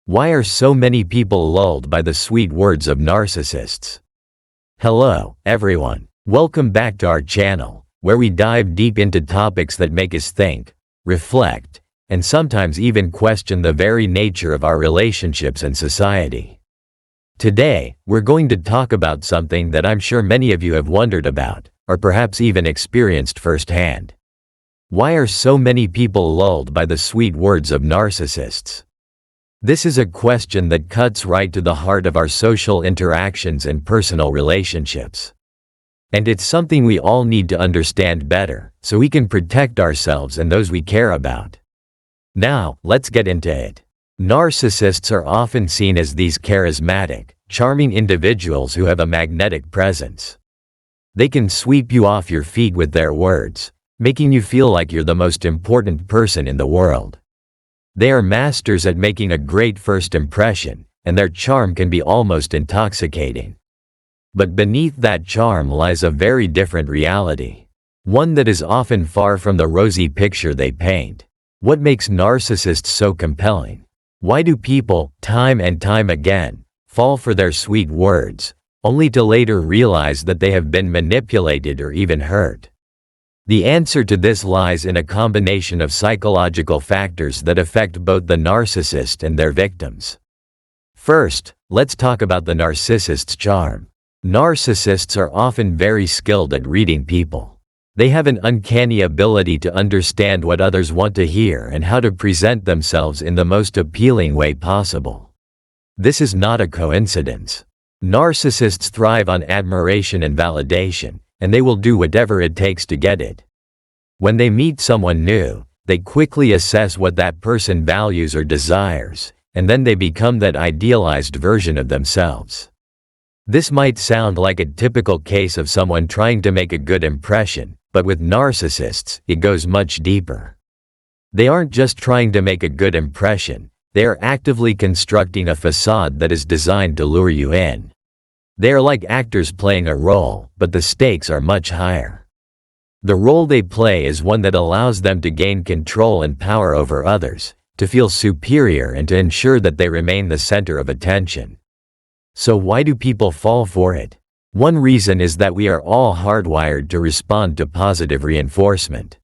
Why are so many people lulled by the sweet words of narcissists? Hello, everyone. Welcome back to our channel, where we dive deep into topics that make us think, reflect, and sometimes even question the very nature of our relationships and society. Today, we're going to talk about something that I'm sure many of you have wondered about, or perhaps even experienced firsthand. Why are so many people lulled by the sweet words of narcissists? This is a question that cuts right to the heart of our social interactions and personal relationships. And it's something we all need to understand better, so we can protect ourselves and those we care about. Now, let's get into it. Narcissists are often seen as these charismatic, charming individuals who have a magnetic presence. They can sweep you off your feet with their words, making you feel like you're the most important person in the world. They are masters at making a great first impression, and their charm can be almost intoxicating. But beneath that charm lies a very different reality. One that is often far from the rosy picture they paint. What makes narcissists so compelling? Why do people, time and time again, fall for their sweet words, only to later realize that they have been manipulated or even hurt? The answer to this lies in a combination of psychological factors that affect both the narcissist and their victims. First, let's talk about the narcissist's charm. Narcissists are often very skilled at reading people. They have an uncanny ability to understand what others want to hear and how to present themselves in the most appealing way possible. This is not a coincidence. Narcissists thrive on admiration and validation, and they will do whatever it takes to get it. When they meet someone new, they quickly assess what that person values or desires, and then they become that idealized version of themselves. This might sound like a typical case of someone trying to make a good impression, but with narcissists, it goes much deeper. They aren't just trying to make a good impression, they are actively constructing a facade that is designed to lure you in. They are like actors playing a role, but the stakes are much higher. The role they play is one that allows them to gain control and power over others, to feel superior and to ensure that they remain the center of attention. So why do people fall for it? One reason is that we are all hardwired to respond to positive reinforcement.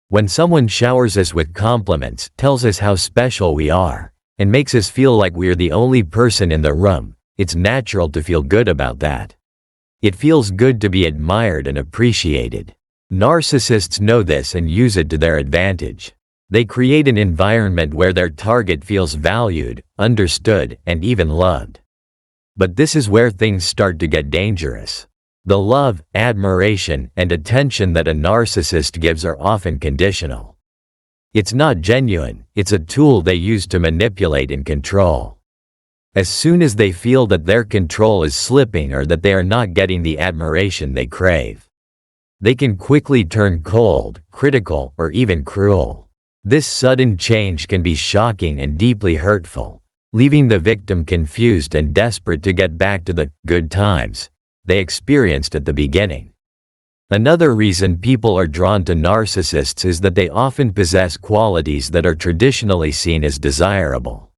When someone showers us with compliments, tells us how special we are, and makes us feel like we're the only person in the room, it's natural to feel good about that. It feels good to be admired and appreciated. Narcissists know this and use it to their advantage. They create an environment where their target feels valued, understood, and even loved. But this is where things start to get dangerous. The love, admiration, and attention that a narcissist gives are often conditional. It's not genuine, it's a tool they use to manipulate and control. As soon as they feel that their control is slipping or that they are not getting the admiration they crave, they can quickly turn cold, critical, or even cruel. This sudden change can be shocking and deeply hurtful, leaving the victim confused and desperate to get back to the good times they experienced at the beginning. Another reason people are drawn to narcissists is that they often possess qualities that are traditionally seen as desirable.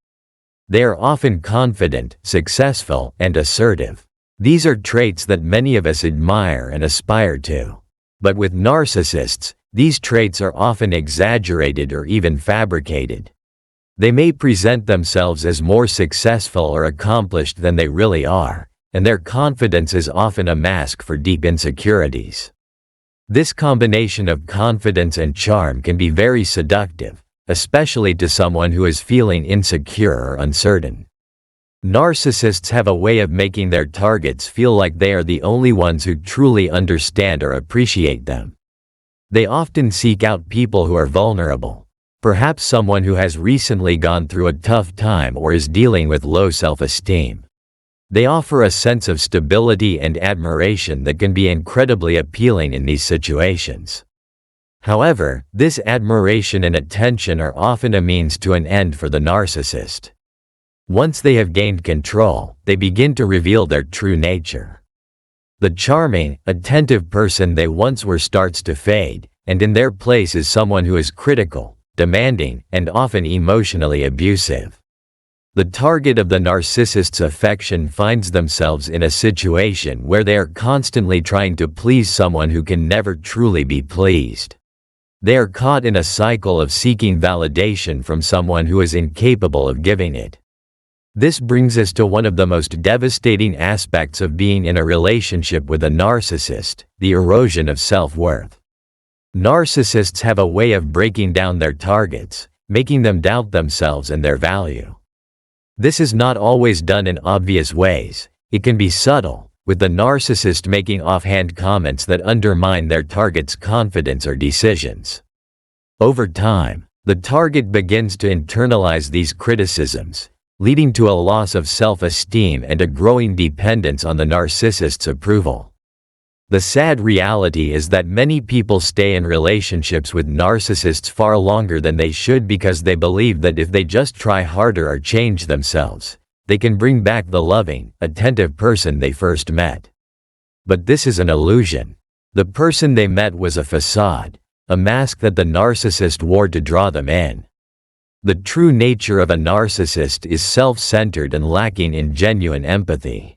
They are often confident, successful, and assertive. These are traits that many of us admire and aspire to. But with narcissists, these traits are often exaggerated or even fabricated. They may present themselves as more successful or accomplished than they really are, and their confidence is often a mask for deep insecurities. This combination of confidence and charm can be very seductive, especially to someone who is feeling insecure or uncertain. Narcissists have a way of making their targets feel like they are the only ones who truly understand or appreciate them. They often seek out people who are vulnerable, perhaps someone who has recently gone through a tough time or is dealing with low self-esteem. They offer a sense of stability and admiration that can be incredibly appealing in these situations. However, this admiration and attention are often a means to an end for the narcissist. Once they have gained control, they begin to reveal their true nature. The charming, attentive person they once were starts to fade, and in their place is someone who is critical, demanding, and often emotionally abusive. The target of the narcissist's affection finds themselves in a situation where they are constantly trying to please someone who can never truly be pleased. They are caught in a cycle of seeking validation from someone who is incapable of giving it. This brings us to one of the most devastating aspects of being in a relationship with a narcissist, the erosion of self-worth. Narcissists have a way of breaking down their targets, making them doubt themselves and their value. This is not always done in obvious ways. It can be subtle, with the narcissist making offhand comments that undermine their target's confidence or decisions. Over time, the target begins to internalize these criticisms, leading to a loss of self-esteem and a growing dependence on the narcissist's approval. The sad reality is that many people stay in relationships with narcissists far longer than they should because they believe that if they just try harder or change themselves, they can bring back the loving, attentive person they first met. But this is an illusion. The person they met was a facade, a mask that the narcissist wore to draw them in. The true nature of a narcissist is self-centered and lacking in genuine empathy.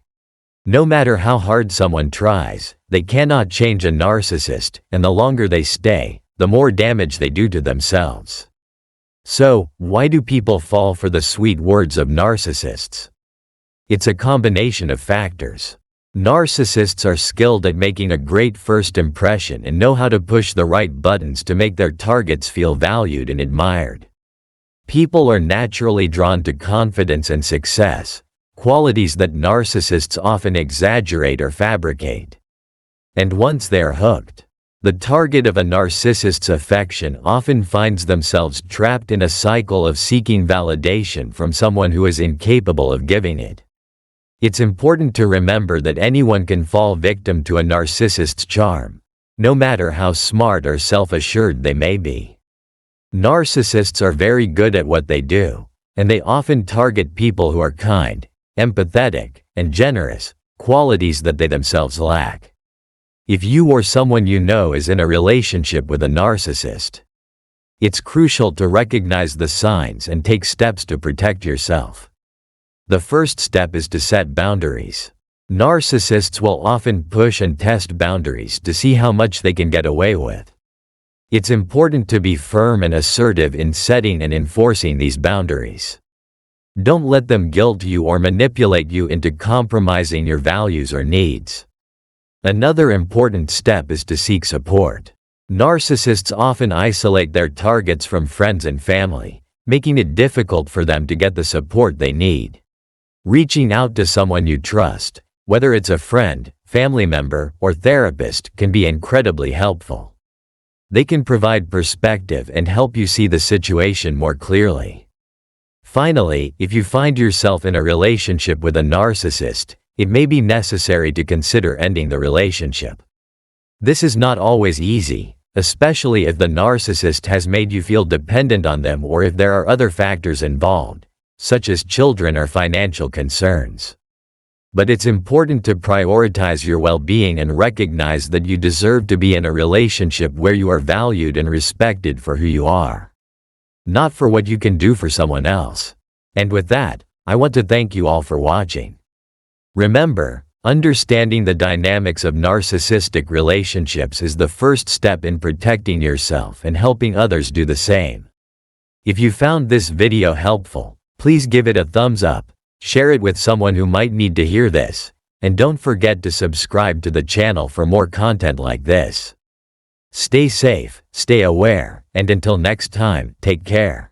No matter how hard someone tries, they cannot change a narcissist, and the longer they stay, the more damage they do to themselves. So, why do people fall for the sweet words of narcissists? It's a combination of factors. Narcissists are skilled at making a great first impression and know how to push the right buttons to make their targets feel valued and admired. People are naturally drawn to confidence and success, qualities that narcissists often exaggerate or fabricate. And once they're hooked, the target of a narcissist's affection often finds themselves trapped in a cycle of seeking validation from someone who is incapable of giving it. It's important to remember that anyone can fall victim to a narcissist's charm, no matter how smart or self-assured they may be. Narcissists are very good at what they do, and they often target people who are kind, empathetic, and generous, qualities that they themselves lack. If you or someone you know is in a relationship with a narcissist, it's crucial to recognize the signs and take steps to protect yourself. The first step is to set boundaries. Narcissists will often push and test boundaries to see how much they can get away with. It's important to be firm and assertive in setting and enforcing these boundaries. Don't let them guilt you or manipulate you into compromising your values or needs. Another important step is to seek support. Narcissists often isolate their targets from friends and family, making it difficult for them to get the support they need. Reaching out to someone you trust, whether it's a friend, family member, or therapist, can be incredibly helpful. They can provide perspective and help you see the situation more clearly. Finally, if you find yourself in a relationship with a narcissist, it may be necessary to consider ending the relationship. This is not always easy, especially if the narcissist has made you feel dependent on them or if there are other factors involved, such as children or financial concerns. But it's important to prioritize your well-being and recognize that you deserve to be in a relationship where you are valued and respected for who you are, not for what you can do for someone else. And with that, I want to thank you all for watching. Remember, understanding the dynamics of narcissistic relationships is the first step in protecting yourself and helping others do the same. If you found this video helpful, please give it a thumbs up, share it with someone who might need to hear this, and don't forget to subscribe to the channel for more content like this. Stay safe, stay aware, and until next time, take care.